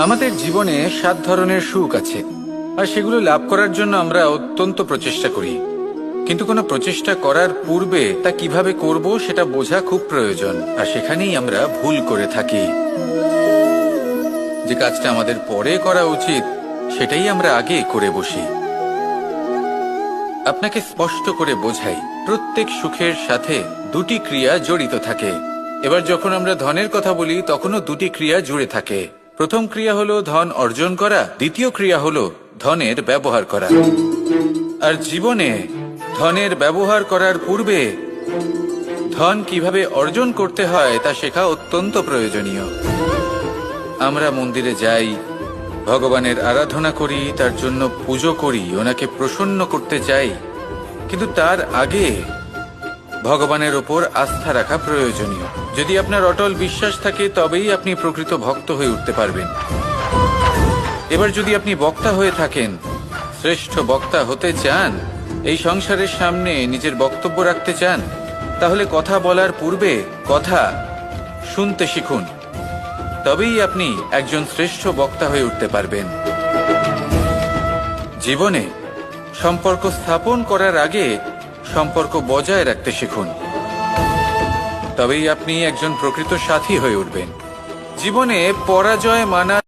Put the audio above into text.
আমাদের জীবনে 7 ধরনের সুখ আছে, আর সেগুলো লাভ করার জন্য আমরা অত্যন্ত প্রচেষ্টা করি। কিন্তু কোনো প্রচেষ্টা করার পূর্বে তা কিভাবে করব সেটা বোঝা খুব প্রয়োজন, আর সেখানেই আমরা ভুল করে থাকি। যে কাজটা আমাদের পরে করা উচিত সেটাই আমরা আগে করে বসি। আপনাকে স্পষ্ট করে বোঝাই, প্রত্যেক সুখের সাথে দুটি ক্রিয়া জড়িত থাকে। এবার যখন আমরা ধনের কথা বলি তখনও দুটি ক্রিয়া জুড়ে থাকে। প্রথম ক্রিয়া হলো ধন অর্জন করা, দ্বিতীয় ক্রিয়া হলো ধনের ব্যবহার করা। আর জীবনে ধনের ব্যবহার করার পূর্বে ধন কিভাবে অর্জন করতে হয় তা শেখা অত্যন্ত প্রয়োজনীয়। আমরা মন্দিরে যাই, ভগবানের আরাধনা করি, তার জন্য পুজো করি, ওনাকে প্রসন্ন করতে চাই, কিন্তু তার আগে ভগবানের ওপর আস্থা রাখা প্রয়োজনীয়। যদি আপনার অটল বিশ্বাস থাকে তবেই আপনি প্রকৃত ভক্ত হয়ে উঠতে পারবেন। এবার যদি আপনি বক্তা হয়ে থাকেন, শ্রেষ্ঠ বক্তা হতে চান, এই সংসারের সামনে নিজের বক্তব্য রাখতে চান, তাহলে কথা বলার পূর্বে কথা শুনতে শিখুন। তবেই আপনি একজন শ্রেষ্ঠ বক্তা হয়ে উঠতে পারবেন। জীবনে সম্পর্ক স্থাপন করার আগে সম্পর্ক বজায় রাখতে শিখুন, তবেই আপনি একজন প্রকৃত সাথী হয়ে উঠবেন। জীবনে পরাজয় মানা